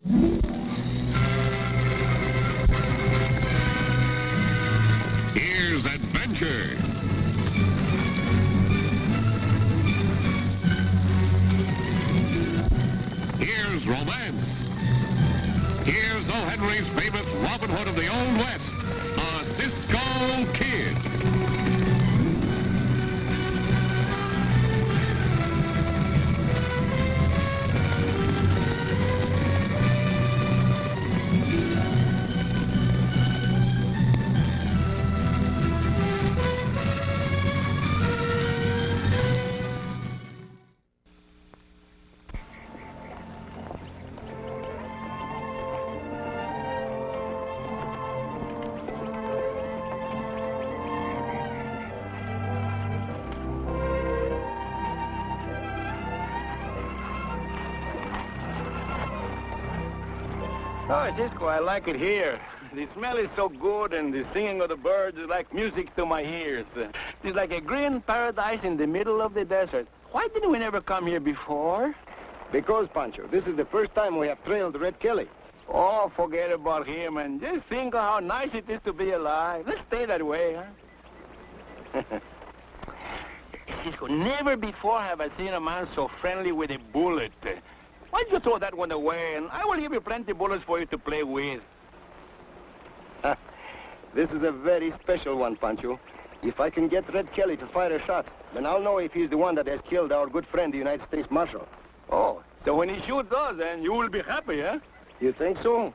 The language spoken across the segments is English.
Here's adventure. Here's romance. Here's O. Henry's famous Robin Hood of the Old West, a Cisco Kid. Oh, Cisco, I like it here. The smell is so good, and the singing of the birds is like music to my ears. It's like a green paradise in the middle of the desert. Why didn't we never come here before? Because, Pancho, this is the first time we have trailed Red Kelly. Oh, forget about him, and just think of how nice it is to be alive. Let's stay that way, huh? Cisco, never before have I seen a man so friendly with a bullet. Why don't you throw that one away, and I will give you plenty of bullets for you to play with. This is a very special one, Pancho. If I can get Red Kelly to fire a shot, then I'll know if he's the one that has killed our good friend, the United States Marshal. Oh, so when he shoots us, then you will be happy, huh? You think so?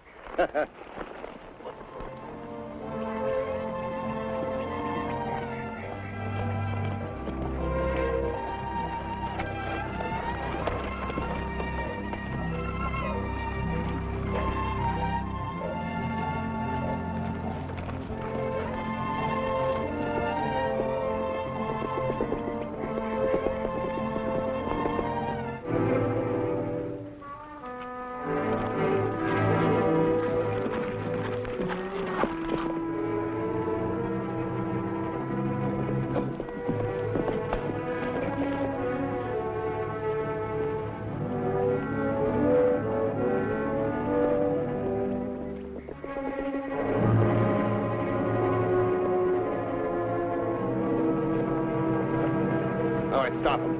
All right, stop him.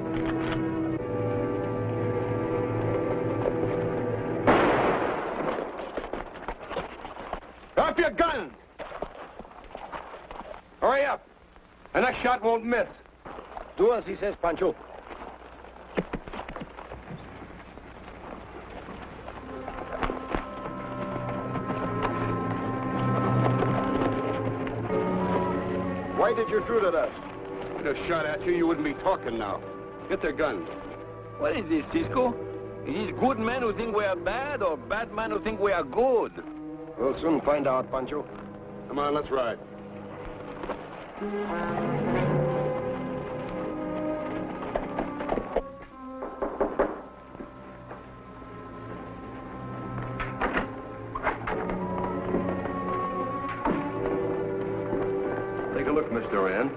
Drop your guns! Hurry up. The next shot won't miss. Do as he says, Pancho. Why did you shoot at us? If I'd have shot at you, you wouldn't be talking now. Get their guns. What is this, Cisco? Is these good men who think we are bad, or bad men who think we are good? We'll soon find out, Pancho. Come on, let's ride. Take a look, Mr. Rand.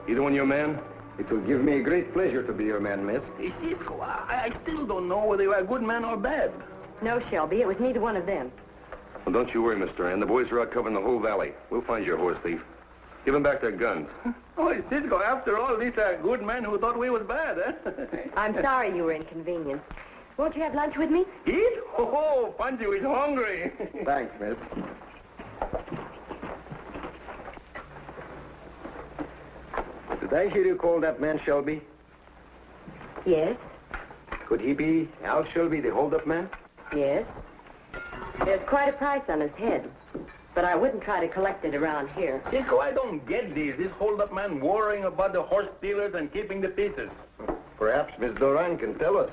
Either one your man? It will give me a great pleasure to be your man, miss. Hey, Cisco, I still don't know whether you are good men or bad. No, Shelby, it was neither one of them. Well, don't you worry, Mr. Rand. The boys are out covering the whole valley. We'll find your horse thief. Give them back their guns. Oh, Cisco, after all, these are good men who thought we was bad, eh? I'm sorry you were inconvenienced. Won't you have lunch with me? Eat? Oh, Pancho is hungry. Thanks, miss. Did I hear you call that man Shelby? Yes. Could he be Al Shelby, the hold-up man? Yes. There's quite a price on his head, but I wouldn't try to collect it around here. Cisco, I don't get this hold-up man worrying about the horse stealers and keeping the pieces. Perhaps Miss Doran can tell us.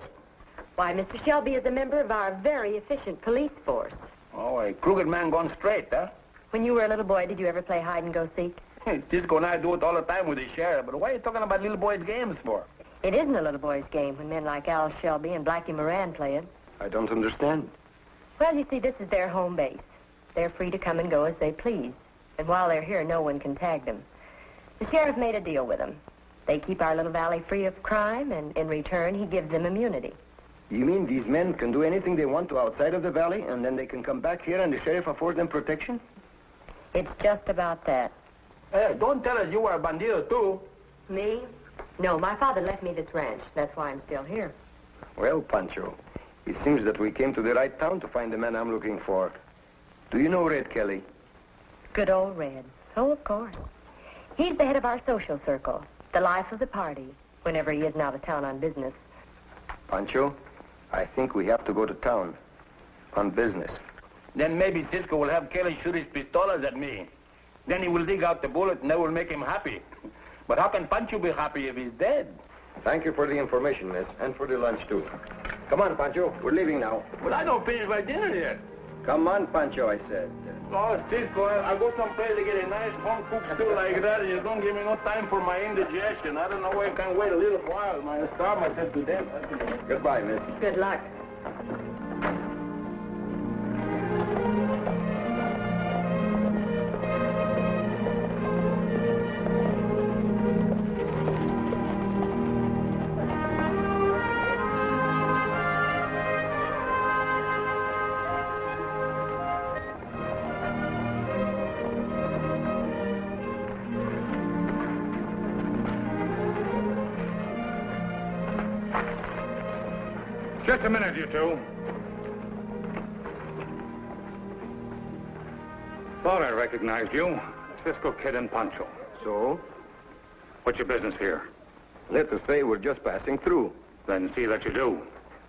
Why, Mr. Shelby is a member of our very efficient police force. Oh, a crooked man gone straight, huh? When you were a little boy, did you ever play hide-and-go-seek? Cisco and I do it all the time with the sheriff, but why are you talking about little boys' games for? It isn't a little boy's game when men like Al Shelby and Blackie Moran play it. I don't understand. Well, you see, this is their home base. They're free to come and go as they please. And while they're here, no one can tag them. The sheriff made a deal with them. They keep our little valley free of crime, and in return, he gives them immunity. You mean these men can do anything they want to outside of the valley, and then they can come back here and the sheriff affords them protection? It's just about that. Hey, don't tell us you were a bandido, too. Me? No, my father left me this ranch. That's why I'm still here. Well, Pancho, it seems that we came to the right town to find the man I'm looking for. Do you know Red Kelly? Good old Red. Oh, of course. He's the head of our social circle, the life of the party, whenever he isn't out of town on business. Pancho, I think we have to go to town on business. Then maybe Cisco will have Kelly shoot his pistolas at me. Then he will dig out the bullet, and that will make him happy. But how can Pancho be happy if he's dead? Thank you for the information, miss, and for the lunch, too. Come on, Pancho. We're leaving now. But I don't finish my dinner yet. Come on, Pancho, I said. Oh, Cisco, I'll go someplace to get a nice home-cooked stew like that, and you don't give me no time for my indigestion. I don't know why I can't wait a little while. I starve myself to death. Goodbye, miss. Good luck. Just a minute, you two. Thought I recognized you. Cisco Kid and Pancho. So? What's your business here? Let's say we're just passing through. Then see that you do.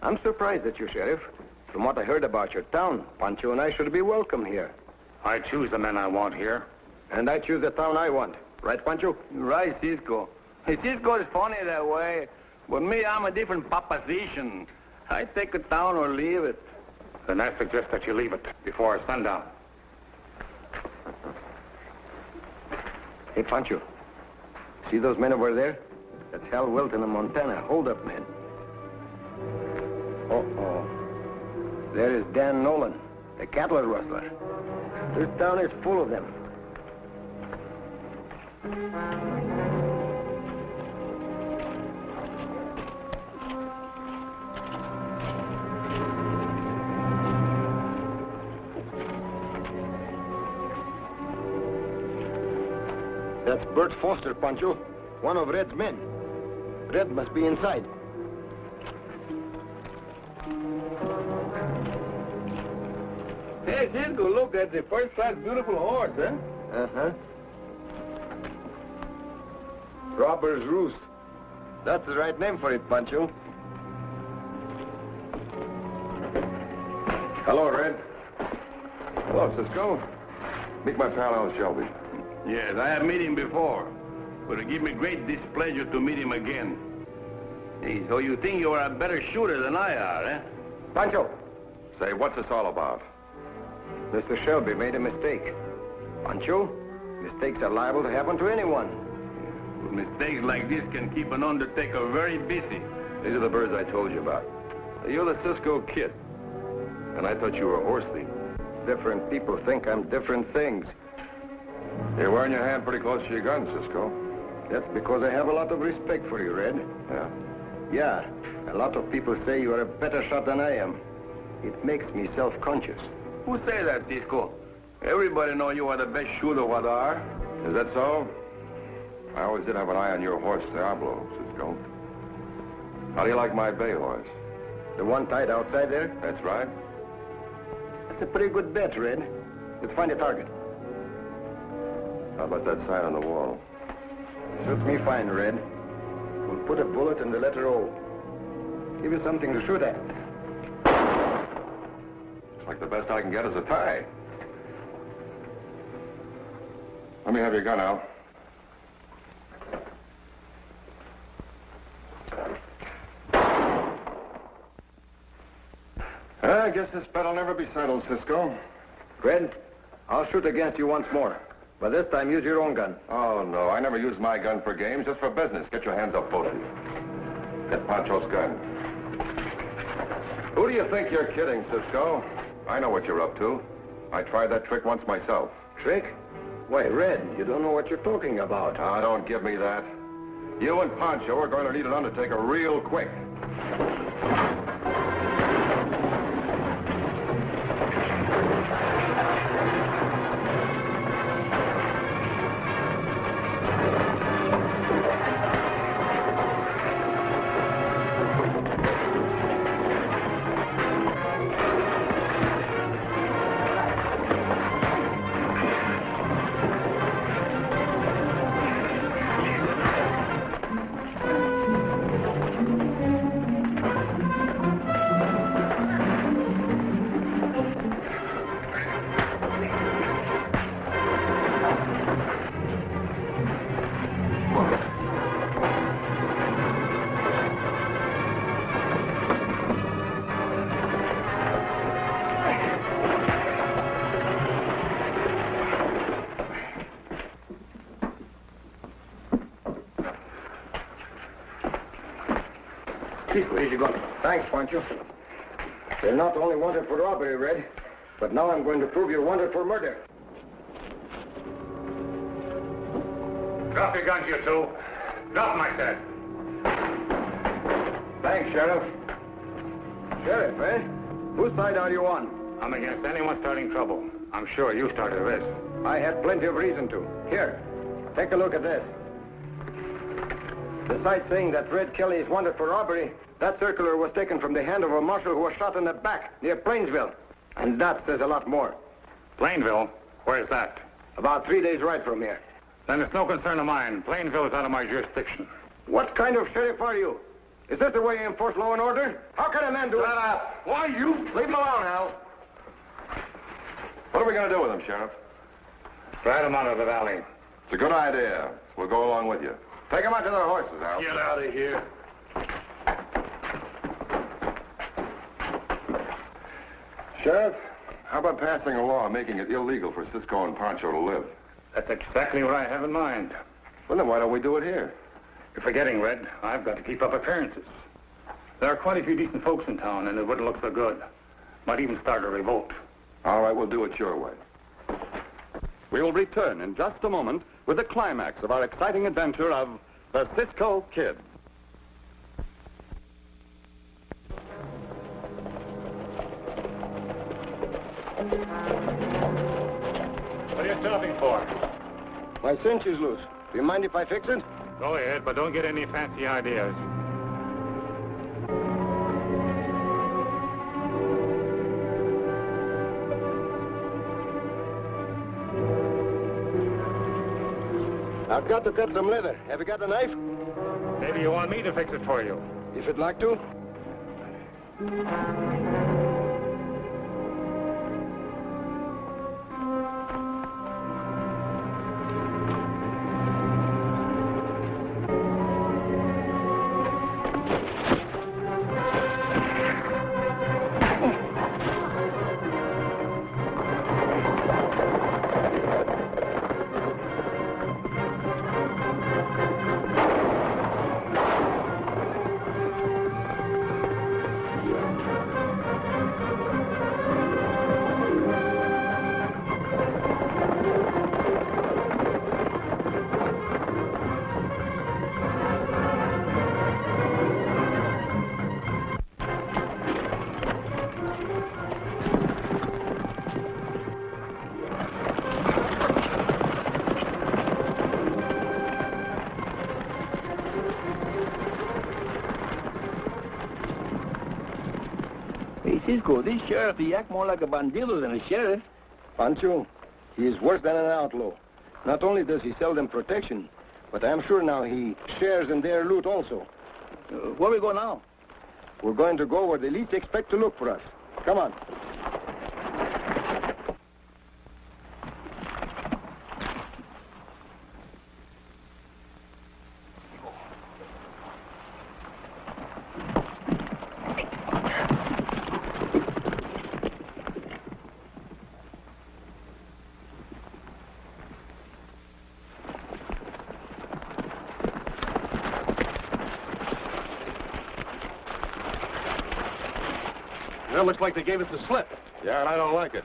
I'm surprised at you, Sheriff. From what I heard about your town, Pancho and I should be welcome here. I choose the men I want here. And I choose the town I want. Right, Pancho? Right, Cisco. Hey, Cisco is funny that way. But me, I'm a different proposition. I take a town or leave it. Then I suggest that you leave it before sundown. Hey, Pancho. See those men over there? That's Hal Wilton and Montana, hold-up men. Uh-oh. There is Dan Nolan, the cattle rustler. This town is full of them. That's Bert Foster, Pancho. One of Red's men. Red must be inside. Hey, Cisco, look, that's a first-class beautiful horse, huh? Uh-huh. Robber's Roost. That's the right name for it, Pancho. Hello, Red. Hello, Cisco. Meet my pal, Al Shelby. Yes, I have met him before. But it gives me great displeasure to meet him again. Hey, so you think you are a better shooter than I are, eh? Pancho! Say, what's this all about? Mr. Shelby made a mistake. Pancho, mistakes are liable to happen to anyone. But mistakes like this can keep an undertaker very busy. These are the birds I told you about. You're the Cisco Kid. And I thought you were a horse thief. Different people think I'm different things. You're wearing your hand pretty close to your gun, Cisco. That's because I have a lot of respect for you, Red. Yeah? Yeah, a lot of people say you are a better shot than I am. It makes me self-conscious. Who say that, Cisco? Everybody know you are the best shooter what are. Is that so? I always did have an eye on your horse, Diablo, Cisco. How do you like my bay horse? The one tied outside there? That's right. That's a pretty good bet, Red. Let's find a target. How about that sign on the wall? Suits me fine, Red. We'll put a bullet in the letter O. Give you something to shoot at. It's like the best I can get is a tie. Let me have your gun, Al. I guess this bet'll never be settled, Cisco. Red, I'll shoot against you once more. But this time, use your own gun. Oh, no, I never use my gun for games, just for business. Get your hands up, both of you. Get Pancho's gun. Who do you think you're kidding, Cisco? I know what you're up to. I tried that trick once myself. Trick? Why, Red, you don't know what you're talking about. Ah, don't give me that. You and Pancho are going to need an undertaker real quick. Cisco, here you go. Thanks, Pancho. You're not only wanted for robbery, Red, but now I'm going to prove you're wanted for murder. Drop your guns, you two. Drop them, I said. Thanks, Sheriff. Sheriff, eh? Whose side are you on? I'm against anyone starting trouble. I'm sure you started this. I had plenty of reason to. Here, take a look at this. Besides saying that Red Kelly is wanted for robbery, that circular was taken from the hand of a marshal who was shot in the back near Plainsville. And that says a lot more. Plainville? Where's that? About 3 days' ride from here. Then it's no concern of mine. Plainville is out of my jurisdiction. What kind of sheriff are you? Is this the way you enforce law and order? How can a man do it? Shut up! Why, you... Leave him alone, Hal. What are we going to do with him, Sheriff? Ride him out of the valley. It's a good idea. We'll go along with you. Take them out to their horses, Hal. Get out of here. Sheriff, how about passing a law making it illegal for Cisco and Pancho to live? That's exactly what I have in mind. Well, then why don't we do it here? You're forgetting, Red. I've got to keep up appearances. There are quite a few decent folks in town, and it wouldn't look so good. Might even start a revolt. All right, we'll do it your way. We will return in just a moment with the climax of our exciting adventure of the Cisco Kid. What are you stopping for? My cinch is loose. Do you mind if I fix it? Go ahead, but don't get any fancy ideas. I've got to cut some leather. Have you got a knife? Maybe you want me to fix it for you. If you'd like to. Hey, Cisco, this sheriff, he act more like a bandido than a sheriff. Pancho, he is worse than an outlaw. Not only does he sell them protection, but I'm sure now he shares in their loot also. Where we go now? We're going to go where they least expect to look for us. Come on. Well, looks like they gave us the slip. Yeah, and I don't like it.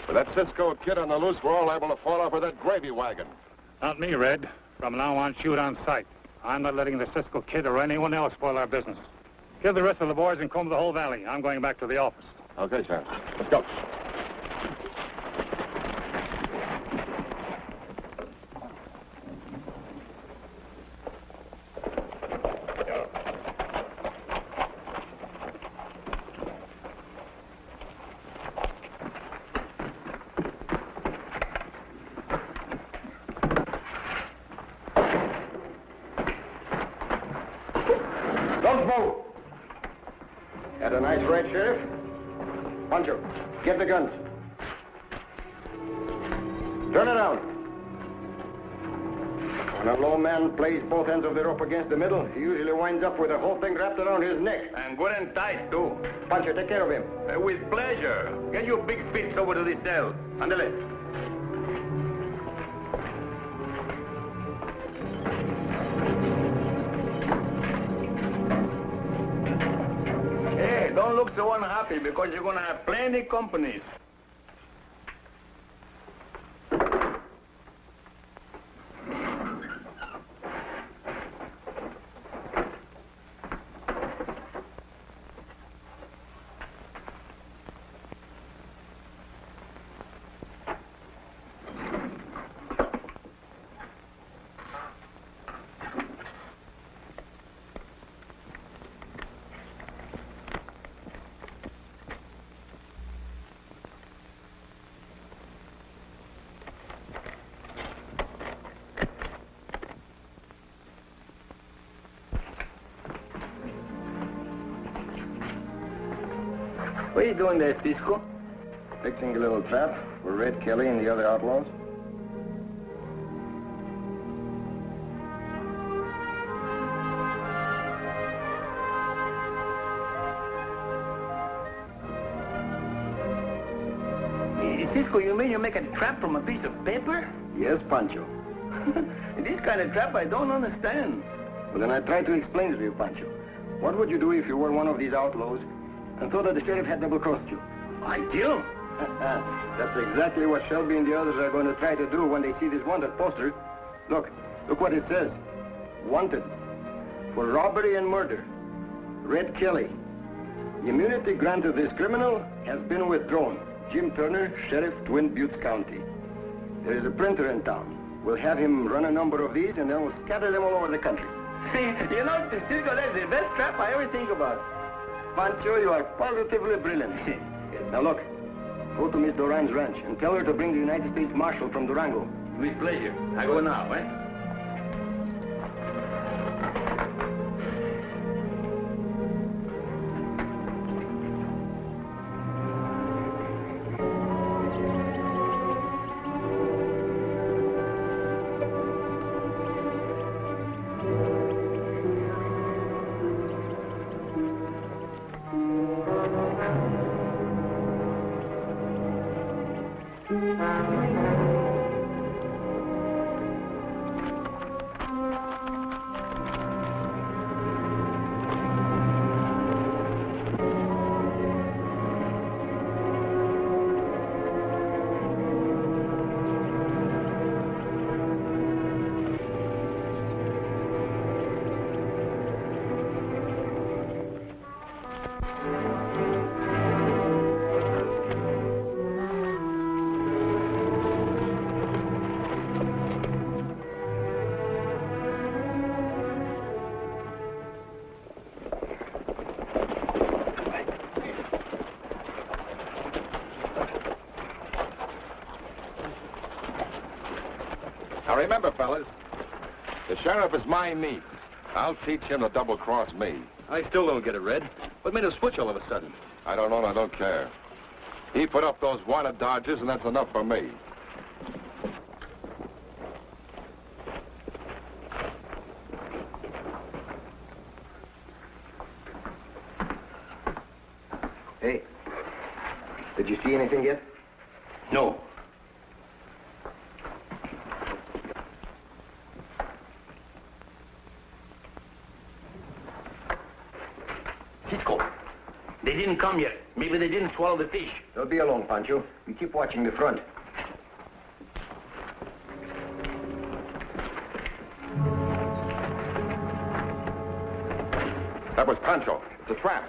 With that Cisco Kid on the loose, we're all liable to fall off with that gravy wagon. Not me, Red. From now on, shoot on sight. I'm not letting the Cisco Kid or anyone else spoil our business. Kill the rest of the boys and comb the whole valley. I'm going back to the office. Okay, Sheriff. Let's go. Don't move. Had a nice ride, Sheriff? Pancho, get the guns. Turn around. When a low man plays both ends of the rope against the middle, he usually winds up with the whole thing wrapped around his neck. And good and tight, too. Pancho, take care of him. With pleasure. Get your big fists over to the cell. Andale. look so unhappy because you're going to have plenty companies. What are you doing there, Cisco? Fixing a little trap for Red Kelly and the other outlaws. Cisco, you mean you make a trap from a piece of paper? Yes, Pancho. This kind of trap I don't understand. Well, then I try to explain it to you, Pancho. What would you do if you were one of these outlaws and thought that the sheriff had double-crossed you? I kill? That's exactly what Shelby and the others are going to try to do when they see this wanted poster. Look what it says. Wanted for robbery and murder. Red Kelly. The immunity granted this criminal has been withdrawn. Jim Turner, Sheriff, Twin Buttes County. There is a printer in town. We'll have him run a number of these, and then we'll scatter them all over the country. You know, Cisco, that's the best trap I ever think about. Pancho, you are positively brilliant. Now look, go to Miss Doran's ranch and tell her to bring the United States Marshal from Durango. With pleasure. I go now, eh? Now remember, fellas, the sheriff is my meat. I'll teach him to double-cross me. I still don't get it, Red. What made him switch all of a sudden? I don't know and I don't care. He put up those wanted dodges, and that's enough for me. Hey, did you see anything yet? No. Cisco, they didn't come yet. Maybe they didn't swallow the fish. They'll be along, Pancho. You keep watching the front. That was Pancho. It's a trap.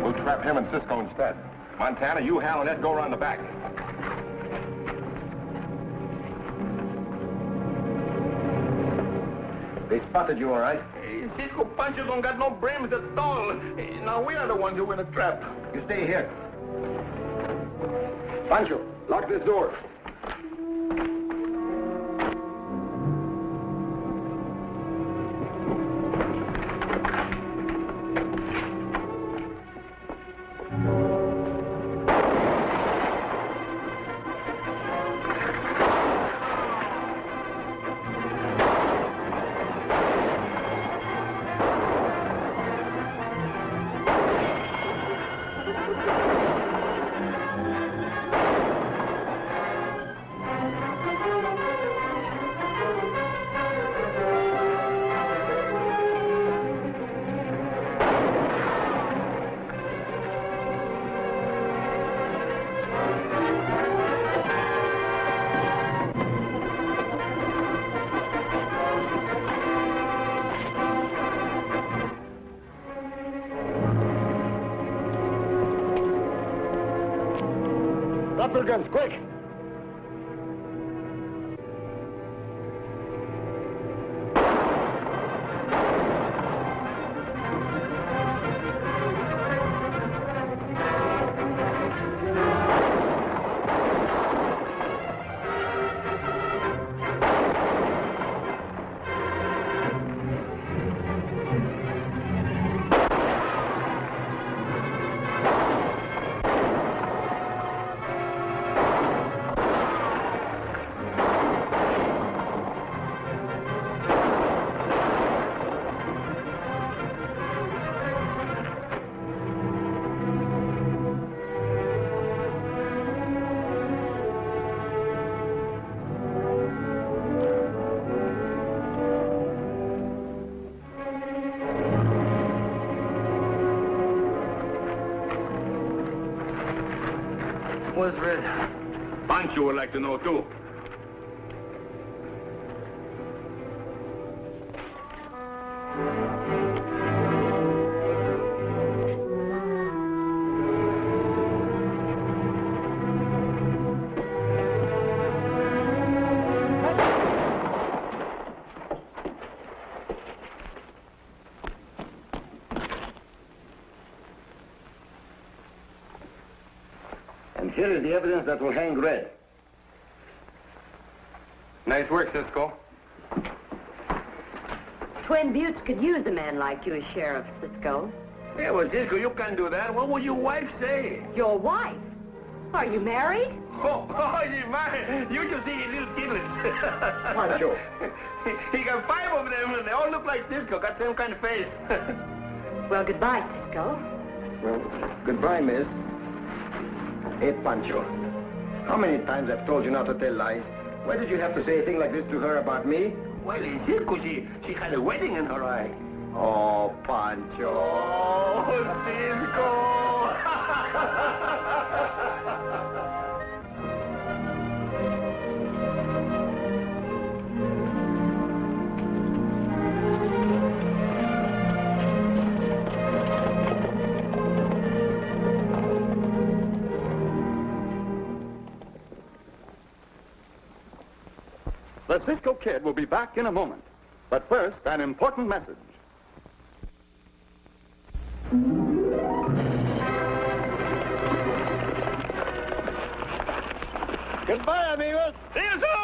We'll trap him and Cisco instead. Montana, you, Hal, and Ed go around the back. They spotted you, all right? Cisco, Pancho don't got no brains at all. Now we are the ones who in a trap. You stay here. Pancho, lock this door. Drop your guns, quick! Where's Red? Pancho would like to know, too. And here is the evidence that will hang Red. Nice work, Cisco. Twin Buttes could use a man like you as sheriff, Cisco. Yeah, well, Cisco, you can't do that. What would your wife say? Your wife? Are you married? Oh, she's married. You should see his little kidlets. Pancho. He got 5 of them, and they all look like Cisco. Got the same kind of face. Well, goodbye, Cisco. Well, goodbye, miss. Hey, Pancho. How many times I've told you not to tell lies? Why did you have to say a thing like this to her about me? Well, Cisco, she had a wedding in her eye. Oh, Pancho. Oh, Cisco. The Cisco Kid will be back in a moment. But first, an important message. Goodbye, amigos. See you soon.